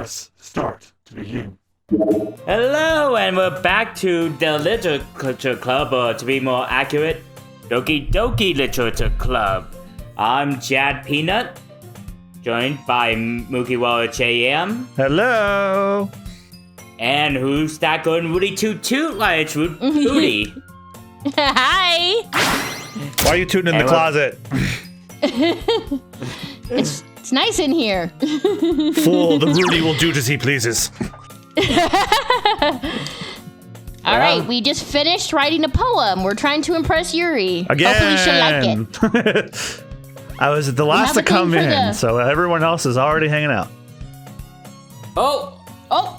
press start to begin. Hello, and we're back to the Literature Club, or to be more accurate, Doki Doki Literature Club. I'm Chad Peanut, joined by Mukiwara JM. Hello. And who's that going Rooty Toot Toot like it's Rooty? Hi. Why are you tooting in the closet? It's nice in here. Fool, the Rooty will do as he pleases. All right, we just finished writing a poem. We're trying to impress Yuri. Again. Hopefully she'll like it. I was the last to come in, so everyone else is already hanging out. Oh,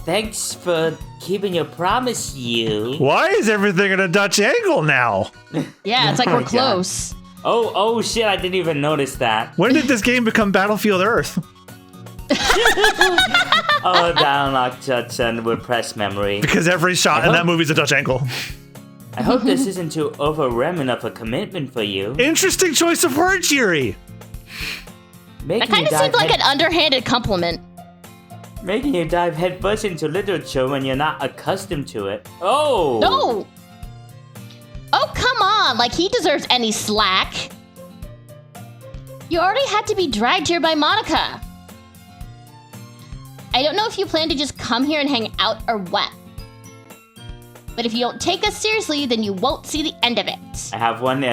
thanks for keeping your promise, you. Why is everything at a Dutch angle now? Yeah, it's like we're close. Oh shit, I didn't even notice that. When did this game become Battlefield Earth? Oh, that unlocked Dutch and repressed memory. Because every shot in that movie's a Dutch angle. I hope this isn't too overwhelming of a commitment for you. Interesting choice of words, Yuri. That kind of seemed like an underhanded compliment. Making you dive headfirst into literature when you're not accustomed to it. Oh! No! Oh, come on! Like he deserves any slack. You already had to be dragged here by Monica. I don't know if you plan to just come here and hang out or what. But if you don't take us seriously, then you won't see the end of it. I have one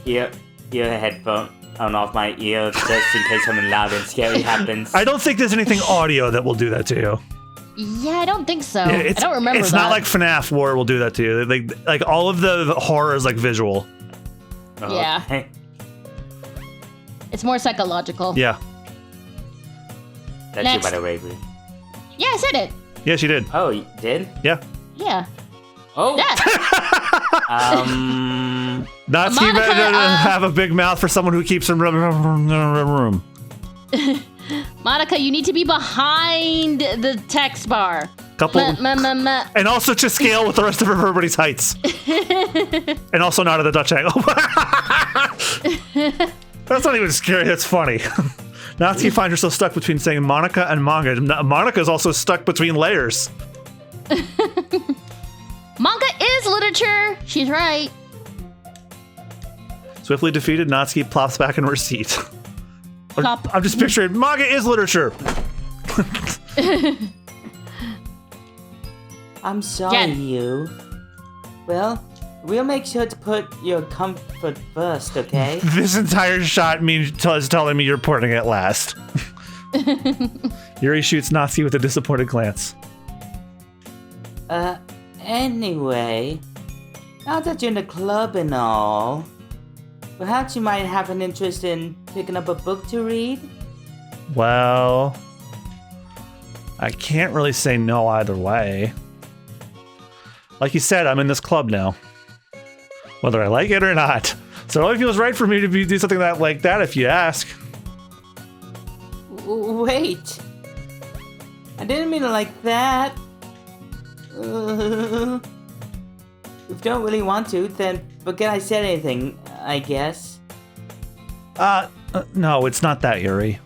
ear headphone on off my ear just in case something loud and scary happens. I don't think there's anything audio that will do that to you. Yeah, I don't think so. I don't remember It's that. not like FNAF where it will do that to you. Like all of the horror is like visual. Yeah. Okay. It's more psychological. Yeah. That's Next. you, by the way, Ruth. Yeah, I said it. Yeah, she did. Oh, you did? Yeah. Yeah. Oh! Yeah. Natsuki Monica, better have a big mouth for someone who keeps in room. Monica, you need to be behind the text bar. Couple. And also to scale with the rest of everybody's heights. And also not at the Dutch angle. That's not even scary, that's funny. Natsuki finds herself stuck between saying Monica and manga. Monica is also stuck between layers. Manga is literature. She's right. Swiftly defeated, Natsuki plops back in her seat. Plop. I'm just picturing manga is literature. I'm sorry, Jen. you. Well, we'll make sure to put your comfort first, okay? This entire shot is telling me you're porting at last. Yuri shoots Natsuki with a disappointed glance. Anyway, now that you're in the club and all, perhaps you might have an interest in picking up a book to read? Well, I can't really say no either way. Like you said, I'm in this club now. Whether I like it or not. So it only feels right for me to do something like that if you ask. Wait. I didn't mean it like that. If you don't really want to, then forget I said anything, I guess. No, it's not that, Yuri.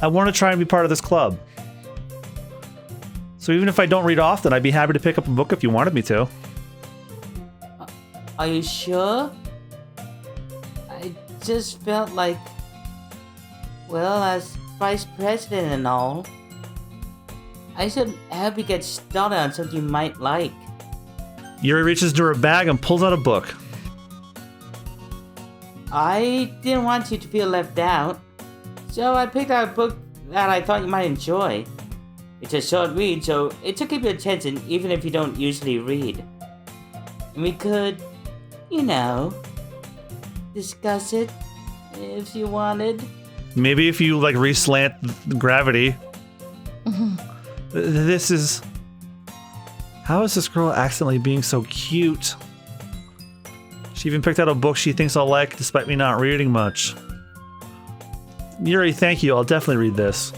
I want to try and be part of this club. So even if I don't read often, I'd be happy to pick up a book if you wanted me to. Are you sure? I just felt like, well, as vice president and all, I should help you get started on something you might like. Yuri reaches into her bag and pulls out a book. I didn't want you to feel left out, so I picked out a book that I thought you might enjoy. It's a short read, so it took keep your attention even if you don't usually read. And we could, discuss it if you wanted. Maybe if you reslant the gravity. This is... How is this girl accidentally being so cute? She even picked out a book she thinks I'll like despite me not reading much. Yuri, thank you. I'll definitely read this.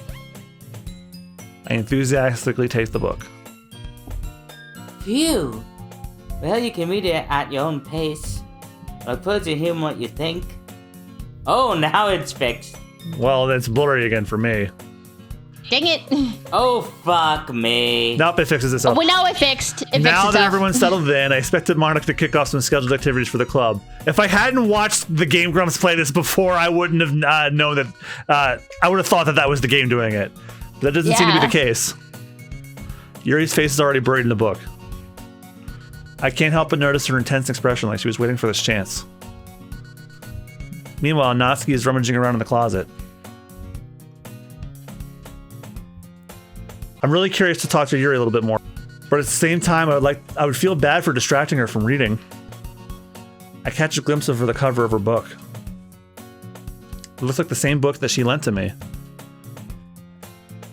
I enthusiastically take the book. Phew! Well, you can read it at your own pace. Look forward to hearing what you think. Oh, now it's fixed. Well, that's blurry again for me. Dang it. Oh, fuck me. Nope, it fixes itself. We know it fixed. It Now fixed that itself. everyone's settled in, I expected Monica to kick off some scheduled activities for the club. If I hadn't watched the Game Grumps play this before, I wouldn't have known that. I would have thought that was the game doing it. But that doesn't seem to be the case. Yuri's face is already buried in the book. I can't help but notice her intense expression, like she was waiting for this chance. Meanwhile, Natsuki is rummaging around in the closet. I'm really curious to talk to Yuri a little bit more, but at the same time, I would feel bad for distracting her from reading. I catch a glimpse of the cover of her book. It looks like the same book that she lent to me.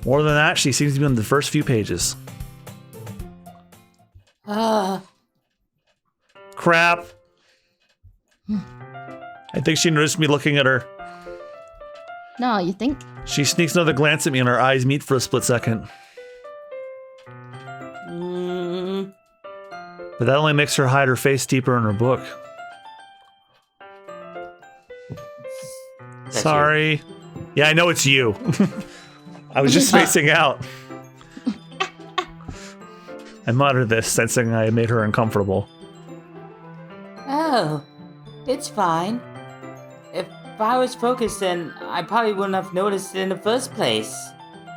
More than that, she seems to be on the first few pages. Crap. I think she noticed me looking at her. No, you think? She sneaks another glance at me and our eyes meet for a split second. But that only makes her hide her face deeper in her book. Sorry. Yeah, I know it's you. I was just spacing out. I muttered this, sensing I made her uncomfortable. Oh, it's fine. If I was focused, then I probably wouldn't have noticed it in the first place.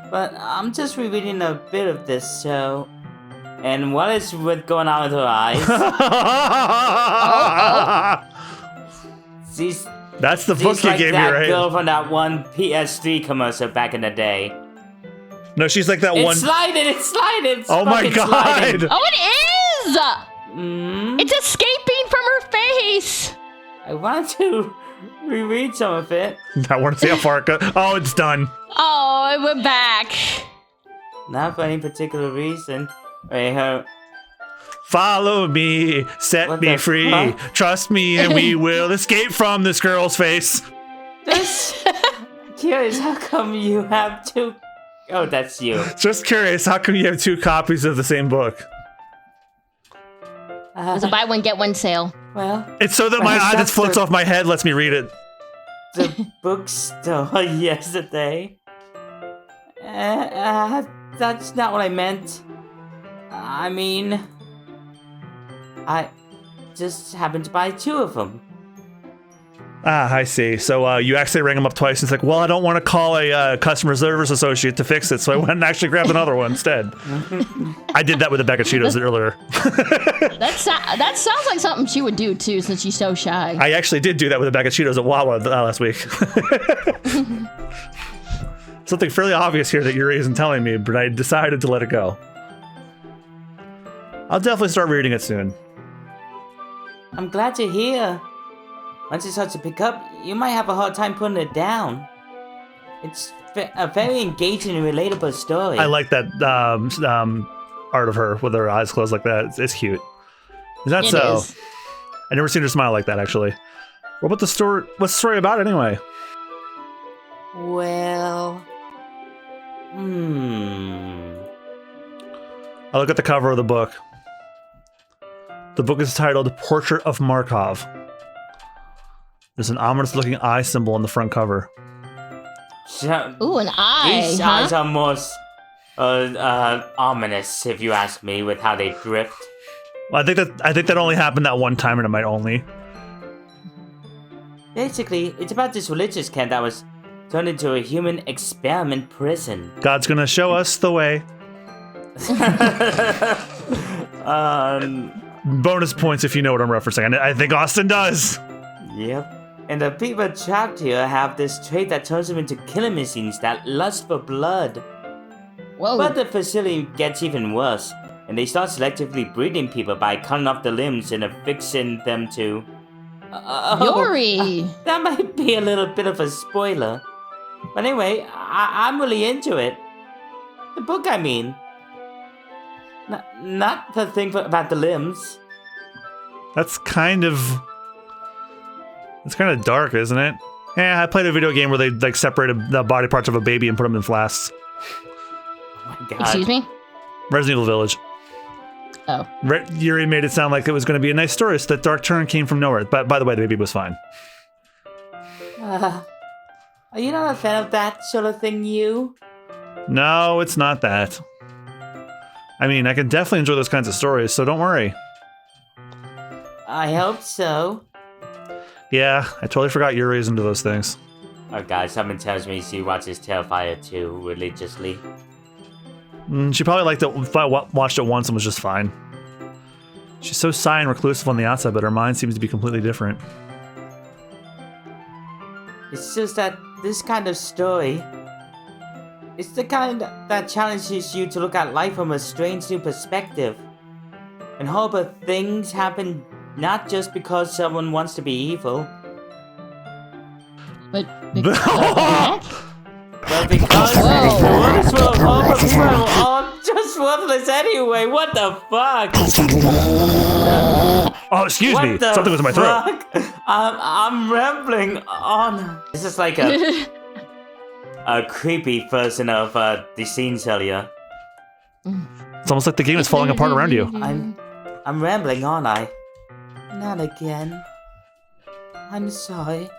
But I'm just rereading a bit of this, so... And what is going on with her eyes? That's the book she's you like gave me, that right? girl from that one PS3 commercial back in the day. No, she's like that one. It's sliding! It's Oh my fucking god! sliding. Oh, it is! It's escaping from her face! I want to reread some of it. I want to see how far it goes. Oh, it's done. Oh, it went back. Not for any particular reason. Wait, her... Follow me, set What me the free. fuck? Trust me, and we will escape from this girl's face. Just curious, how come you have two... Oh, that's you. Just curious, how come you have two copies of the same book? It's a buy one, get one sale. Well, It's so that my eye that That's floats the- off my head lets me read it. the bookstore yesterday. That's not what I meant. I mean... I just happened to buy two of them. Ah, I see. So you actually rang him up twice and it's like, well, I don't want to call a customer service associate to fix it, so I went and actually grabbed another one instead. I did that with a bag of Cheetos earlier. That sounds like something she would do too, since she's so shy. I actually did do that with a bag of Cheetos at Wawa last week. Something fairly obvious here that Yuri isn't telling me, but I decided to let it go. I'll definitely start reading it soon. I'm glad you're here. Once it starts to pick up, you might have a hard time putting it down. It's a very engaging and relatable story. I like that art of her with her eyes closed like that. It's cute. Is that It so? is. I never seen her smile like that, actually. What about the story? What's the story about, anyway? Well... I look at the cover of the book. The book is titled Portrait of Markov. There's an ominous-looking eye symbol on the front cover. Ooh, an eye, These huh? eyes are most ominous, if you ask me, with how they drift. Well, I think that only happened that one time, and it might only. Basically, it's about this religious camp that was turned into a human experiment prison. God's gonna show us the way. Bonus points if you know what I'm referencing. I think Austen does. Yep. And the people trapped here have this trait that turns them into killing machines that lust for blood. Whoa. But the facility gets even worse, and they start selectively breeding people by cutting off the limbs and affixing them to... Yuri! That might be a little bit of a spoiler. But anyway, I'm really into it. The book, I mean. Not the thing about the limbs. That's kind of... It's kind of dark, isn't it? Yeah, I played a video game where they like separated the body parts of a baby and put them in flasks. Oh my god. Excuse me? Resident Evil Village. Oh. Yuri made it sound like it was going to be a nice story, so that dark turn came from nowhere. But by the way, the baby was fine. Are you not a fan of that sort of thing, you? No, it's not that. I mean, I can definitely enjoy those kinds of stories, so don't worry. I hope so. Yeah, I totally forgot Yuri's into those things. Oh god, someone tells me she watches Terrifier 2 religiously. She probably liked it, watched it once and was just fine. She's so shy and reclusive on the outside, but her mind seems to be completely different. It's just that this kind of story, it's the kind that challenges you to look at life from a strange new perspective. And hope that things happen not just because someone wants to be evil, But because but because the worst will all just worthless anyway. What the fuck? Oh, excuse me. What the Something was in my throat. fuck? I'm rambling on. This is like a creepy version of the scenes earlier. It's almost like the game is falling apart around you. I'm rambling, aren't I? Not again. I'm sorry.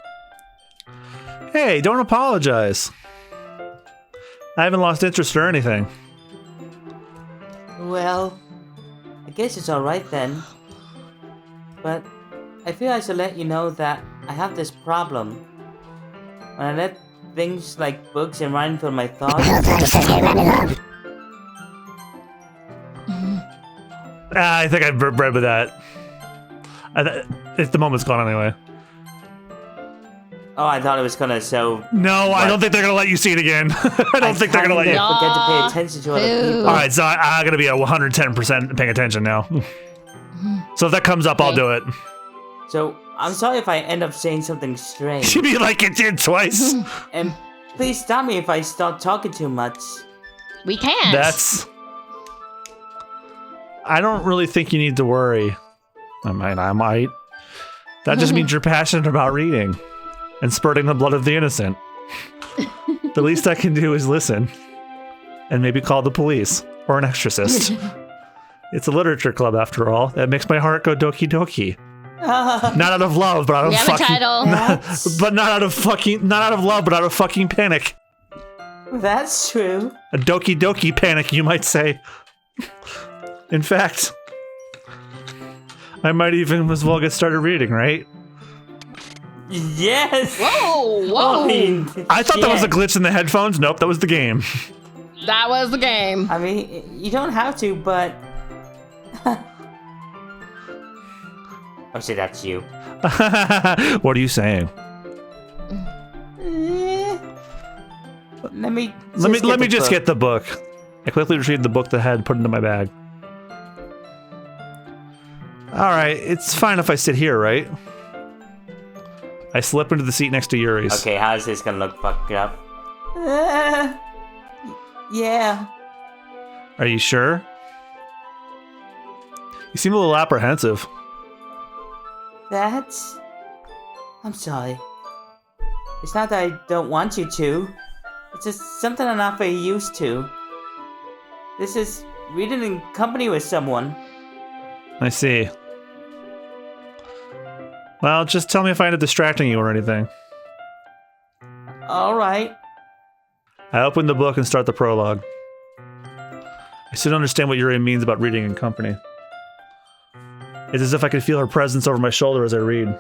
Hey, don't apologize. I haven't lost interest or anything. Well, I guess it's alright then. But I feel I should let you know that I have this problem. When I let things like books and writing fill my thoughts, I think I've read with that. The moment's gone anyway. oh, I thought it was gonna show. No, I don't think they're gonna let you see it again. I don't think they're gonna let you. I forget to pay attention to other Boo. people. All right, so I'm gonna be at 110% paying attention now. So if that comes up, I'll do it. So I'm sorry if I end up saying something strange. You mean like it did twice? And please stop me if I start talking too much. we can't. That's. I don't really think you need to worry. I might. That just means you're passionate about reading and spurting the blood of the innocent. The least I can do is listen and maybe call the police or an exorcist. It's a literature club after all. That makes my heart go doki doki. Not out of love, but out we of have a fucking. title. But not out of love, but out of fucking panic. That's true. A doki doki panic, you might say. In fact, I might even as well get started reading, right? Yes. Whoa, whoa. I mean, I thought that was a shit. glitch in the headphones. Nope, that was the game. That was the game. I mean, you don't have to, but. Oh shit, that's you. What are you saying? Let me Just get the book. I quickly retrieved the book that I had put into my bag. Alright, it's fine if I sit here, right? I slip into the seat next to Yuri's. Okay, how's this gonna look fucked up? Yeah. Are you sure? You seem a little apprehensive. That's. I'm sorry. It's not that I don't want you to. It's just something I'm not very used to. This is reading in company with someone. I see. Well, just tell me if I end up distracting you or anything. Alright. I open the book and start the prologue. I still don't understand what Yuri means about reading in company. It's as if I could feel her presence over my shoulder as I read.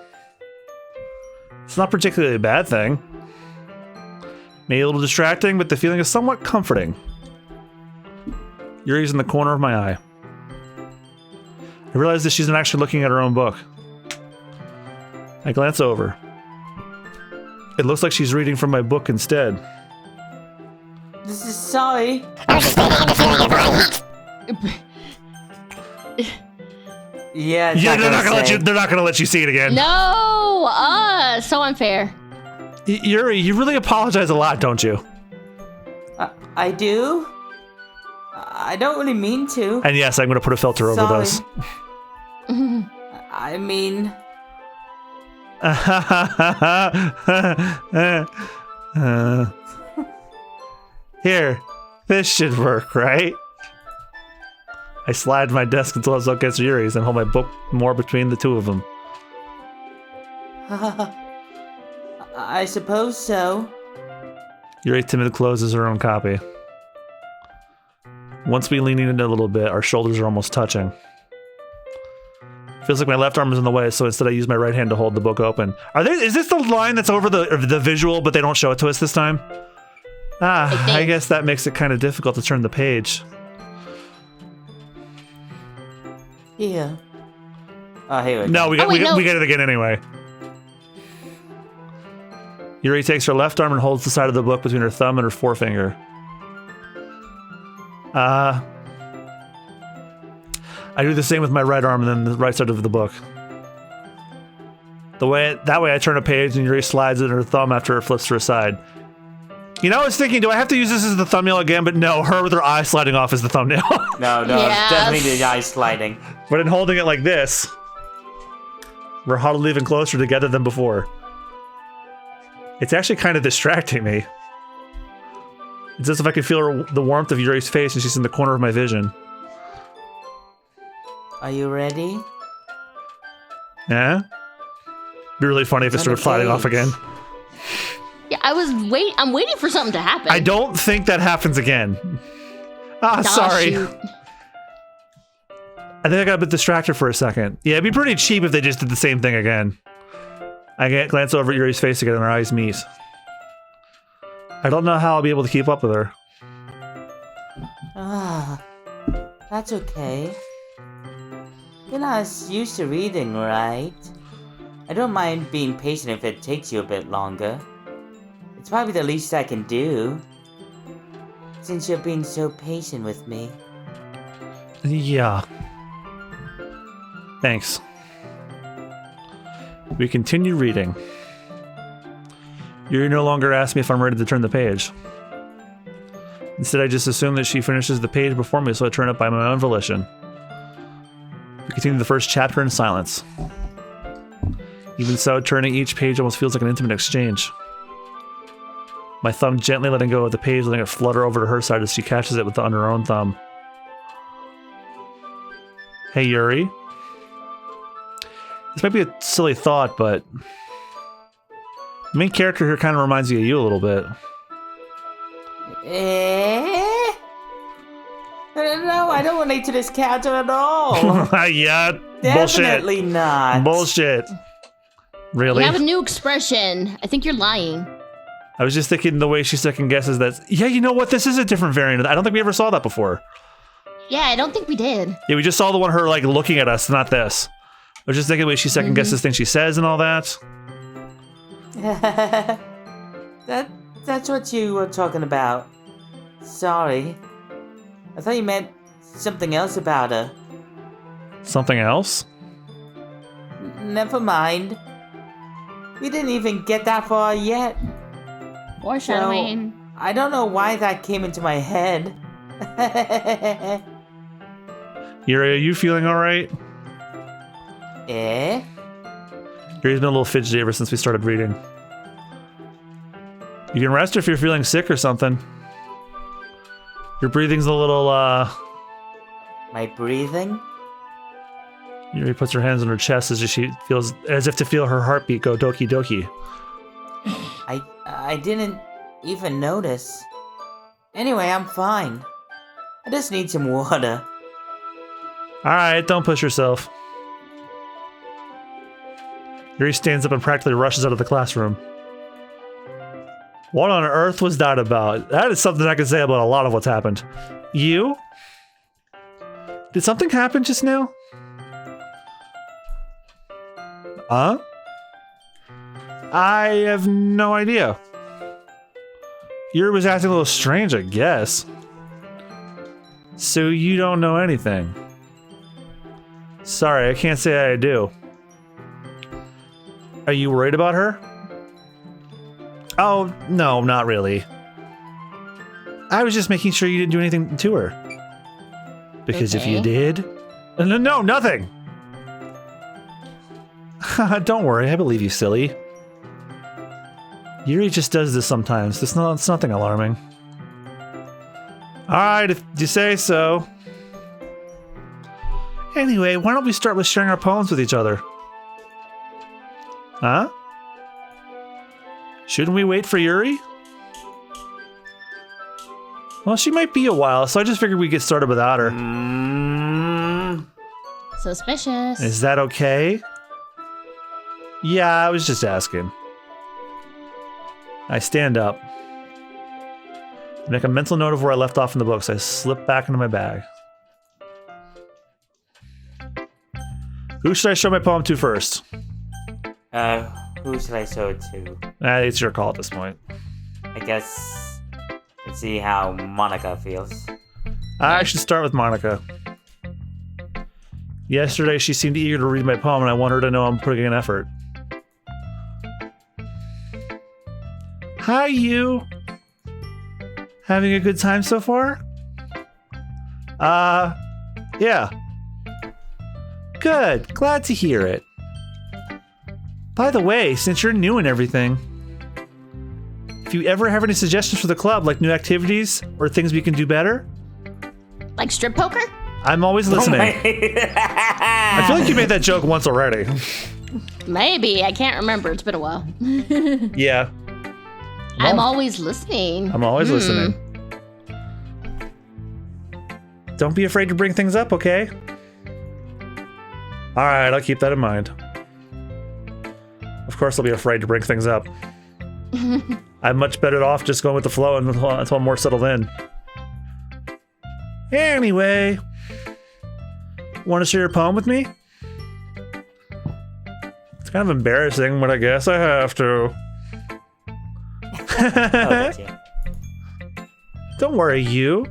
It's not particularly a bad thing. Maybe a little distracting, but the feeling is somewhat comforting. Yuri's in the corner of my eye. I realize that she's not actually looking at her own book. I glance over. It looks like she's reading from my book instead. This is sorry. Yeah, They're not gonna let you see it again. No, so unfair. Yuri, you really apologize a lot, don't you? I do? I don't really mean to. And yes, I'm gonna put a filter over Sorry. those. I mean, Here, this should work, right? I slide my desk until it's up against Yuri's and hold my book more between the two of them. I suppose so. Yuri timidly closes her own copy. Once we lean in a little bit, our shoulders are almost touching. Feels like my left arm is in the way, so instead I use my right hand to hold the book open. Is this the line that's over the visual, but they don't show it to us this time? I guess that makes it kind of difficult to turn the page. Yeah. Oh, here we go. No, we get it again anyway. Yuri takes her left arm and holds the side of the book between her thumb and her forefinger. I do the same with my right arm and then the right side of the book. That way I turn a page and Yuri slides it in her thumb after it flips to her side. You know, I was thinking, do I have to use this as the thumbnail again? But no, her with her eye sliding off is the thumbnail. No, Yes. definitely the eye sliding. But in holding it like this, we're huddled even closer together than before. It's actually kind of distracting me. It's as if I could feel the warmth of Yuri's face and she's in the corner of my vision. Are you ready? Yeah? Be really funny if it started sliding off again. Yeah, I'm waiting for something to happen. I don't think that happens again. Sorry. Shoot. I think I got a bit distracted for a second. Yeah, it'd be pretty cheap if they just did the same thing again. I glance over at Yuri's face again and our eyes meet. I don't know how I'll be able to keep up with her. That's okay. You're not as used to reading, right? I don't mind being patient if it takes you a bit longer. It's probably the least I can do, since you're being so patient with me. Yeah. Thanks. We continue reading. Yuri no longer asks me if I'm ready to turn the page. Instead, I just assume that she finishes the page before me, so I turn it by my own volition. We continue the first chapter in silence. Even so, turning each page almost feels like an intimate exchange. My thumb gently letting go of the page, letting it flutter over to her side as she catches it on her own thumb. Hey, Yuri. This might be a silly thought, but the main character here kind of reminds me of you a little bit. No, I don't relate to this character at all. Yeah, Definitely bullshit. not. Bullshit. Really? You have a new expression. I think you're lying. I was just thinking the way she second guesses that. Yeah, you know what? This is a different variant of that. I don't think we ever saw that before. Yeah, I don't think we did. Yeah, we just saw the one her like looking at us, not this. I was just thinking the way she second guesses things she says and all that. That's what you were talking about. Sorry. I thought you meant something else about her. Something else? Never mind. We didn't even get that far yet. Foreshadowing. So, I don't know why that came into my head. Yuri, are you feeling alright? Eh? Yuri's been a little fidgety ever since we started reading. You can rest if you're feeling sick or something. Your breathing's a little, My breathing? Yuri puts her hands on her chest as she feels as if to feel her heartbeat go doki doki. I didn't even notice. Anyway, I'm fine. I just need some water. Alright, don't push yourself. Yuri stands up and practically rushes out of the classroom. What on earth was that about? That is something I can say about a lot of what's happened. You? Did something happen just now? Huh? I have no idea. Yuri was acting a little strange, I guess. So you don't know anything. Sorry, I can't say I do. Are you worried about her? Oh, no, not really. I was just making sure you didn't do anything to her. Because if you did... No, nothing! Don't worry, I believe you, silly. Yuri just does this sometimes. It's nothing alarming. Alright, if you say so. Anyway, why don't we start with sharing our poems with each other? Huh? Shouldn't we wait for Yuri? Well, she might be a while, so I just figured we'd get started without her. Suspicious. Is that okay? Yeah, I was just asking. I stand up. Make a mental note of where I left off in the books. I slip back into my bag. Who should I show my poem to first? Who should I show it to? It's your call at this point. I guess let's see how Monica feels. I should start with Monica. Yesterday, she seemed eager to read my poem, and I want her to know I'm putting in effort. Hi, you. Having a good time so far? Yeah. Good. Glad to hear it. By the way, since you're new and everything, if you ever have any suggestions for the club, like new activities or things we can do better, Like strip poker? I'm always listening. I feel like you made that joke once already. Maybe. I can't remember. It's been a while. Yeah. I'm always listening. I'm always listening. Don't be afraid to bring things up, okay? Alright, I'll keep that in mind. Of course I'll be afraid to bring things up. I'm much better off just going with the flow until I'm more settled in. Anyway, want to share your poem with me? It's kind of embarrassing, but I guess I have to. Don't worry, you.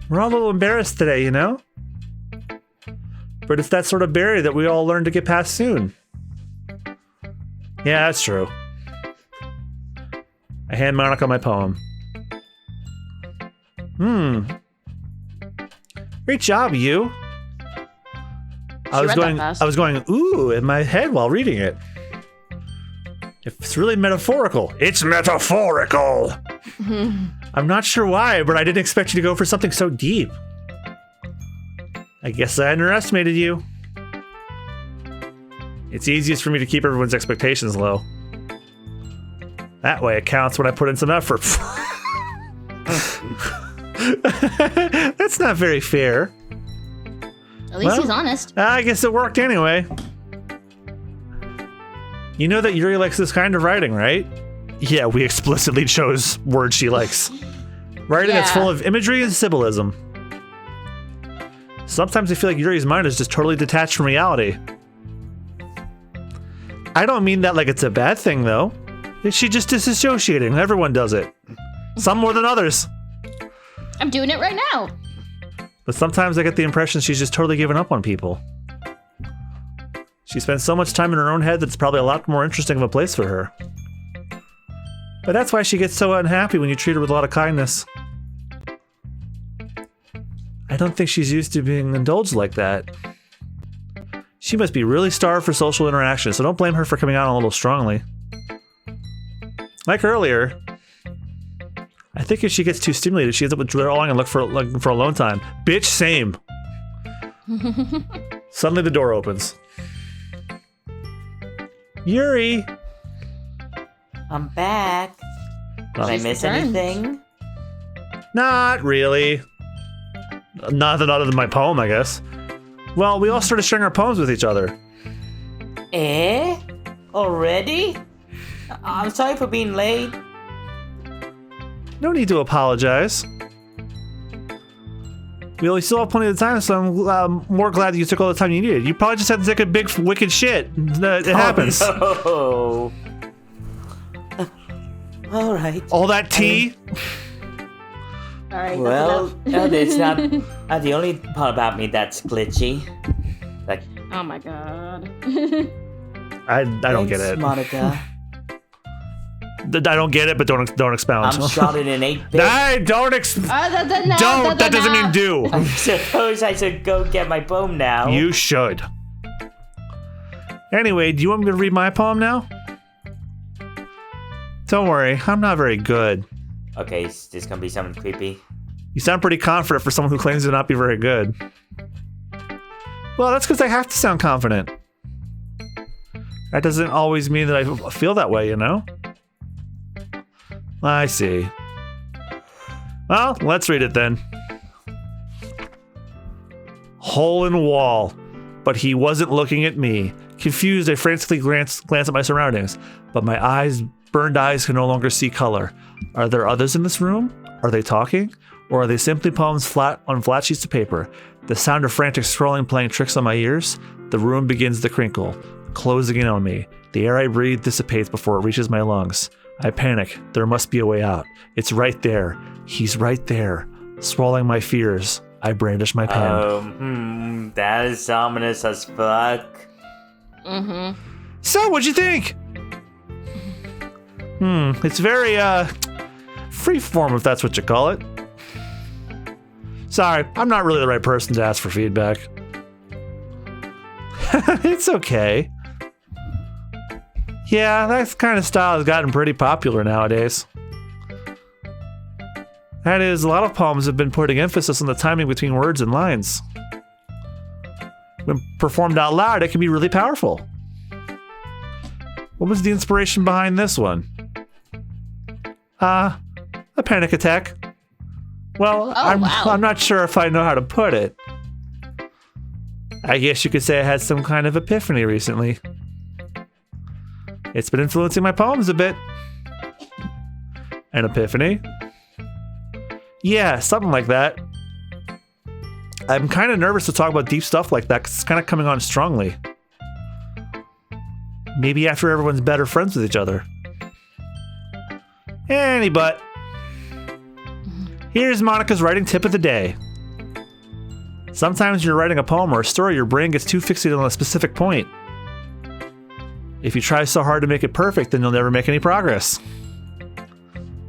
We're all a little embarrassed today, you know? But it's that sort of barrier that we all learn to get past soon. Yeah, that's true. I hand Monica my poem. Great job, you. I was going, ooh, in my head while reading it. It's really metaphorical. It's metaphorical! I'm not sure why, but I didn't expect you to go for something so deep. I guess I underestimated you. It's easiest for me to keep everyone's expectations low. That way it counts when I put in some effort. That's not very fair. At least he's honest. I guess it worked anyway. You know that Yuri likes this kind of writing, right? Yeah, we explicitly chose words she likes. Writing that's full of imagery and symbolism. Sometimes I feel like Yuri's mind is just totally detached from reality. I don't mean that like it's a bad thing, though. She just disassociating. Everyone does it. Some more than others. I'm doing it right now. But sometimes I get the impression she's just totally given up on people. She spends so much time in her own head that it's probably a lot more interesting of a place for her. But that's why she gets so unhappy when you treat her with a lot of kindness. I don't think she's used to being indulged like that. She must be really starved for social interaction, so don't blame her for coming out a little strongly. Like earlier, I think if she gets too stimulated, she ends up withdrawing and look for alone time. Bitch, same. Suddenly the door opens. Yuri! I'm back. Did I miss anything? Not really. Nothing other than my poem, I guess. Well, we all started sharing our poems with each other. Eh? Already? I'm sorry for being late. No need to apologize. We still have plenty of time, so I'm more glad that you took all the time you needed. You probably just had to take a big wicked shit. It happens. No. All right. All that tea? All right. Well, it's not the only part about me that's glitchy. Like, Oh my god. I don't get it. Monica. I don't get it, but don't expound. I'm shrouded in 8-bit. Don't. That doesn't mean do. I suppose I should go get my poem now. You should. Anyway, do you want me to read my poem now? Don't worry, I'm not very good. Okay, is this gonna be something creepy? You sound pretty confident for someone who claims to not be very good. Well, that's because I have to sound confident. That doesn't always mean that I feel that way, you know? I see. Well, let's read it then. Hole in wall. But he wasn't looking at me. Confused, I frantically glanced at my surroundings, but my burned eyes can no longer see color. Are there others in this room? Are they talking? Or are they simply poems on flat sheets of paper? The sound of frantic scrolling playing tricks on my ears. The room begins to crinkle, closing in on me. The air I breathe dissipates before it reaches my lungs. I panic. There must be a way out. It's right there. He's right there. Swallowing my fears, I brandish my pen. That is ominous as fuck. So, what'd you think? It's very, freeform, if that's what you call it. Sorry, I'm not really the right person to ask for feedback. It's okay. Yeah, that kind of style has gotten pretty popular nowadays. That is, a lot of poems have been putting emphasis on the timing between words and lines. When performed out loud, it can be really powerful. What was the inspiration behind this one? A panic attack. Well, I'm not sure if I know how to put it. I guess you could say I had some kind of epiphany recently. It's been influencing my poems a bit. An epiphany? Yeah, something like that. I'm kind of nervous to talk about deep stuff like that because it's kind of coming on strongly. Maybe after everyone's better friends with each other. But here's Monica's writing tip of the day. Sometimes when you're writing a poem or a story, your brain gets too fixated on a specific point. If you try so hard to make it perfect, then you'll never make any progress.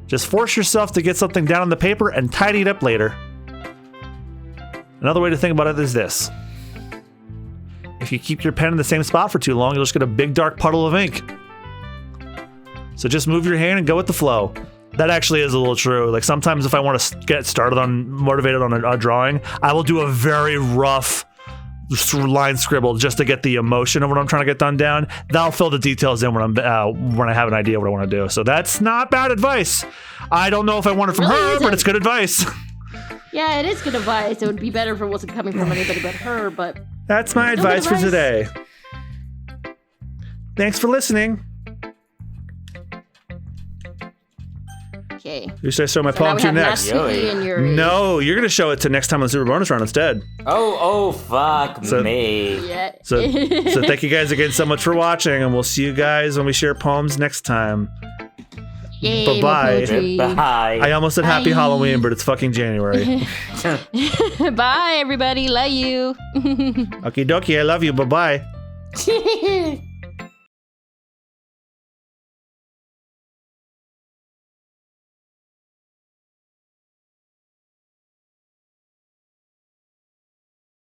Just force yourself to get something down on the paper and tidy it up later. Another way to think about it is this. If you keep your pen in the same spot for too long, you'll just get a big dark puddle of ink. So just move your hand and go with the flow. That actually is a little true. Like sometimes if I want to get started motivated on a drawing, I will do a very rough line scribble just to get the emotion of what I'm trying to get done down. That'll fill the details in when I have an idea what I want to do. So that's not bad advice. I don't know if I want it from her, but it's good advice. Yeah, it is good advice. It would be better if it wasn't coming from anybody but her, but... That's my advice for today. Thanks for listening. Okay. Who should I show my poem to next? No, you're going to show it to next time on the Super Bonus Round instead. Oh, fuck me. Yeah. So thank you guys again so much for watching, and we'll see you guys when we share poems next time. Yay, Bye-bye. Bye. I almost said Happy Halloween, but it's fucking January. Bye, everybody. Love you. Okie dokie, I love you. Bye-bye.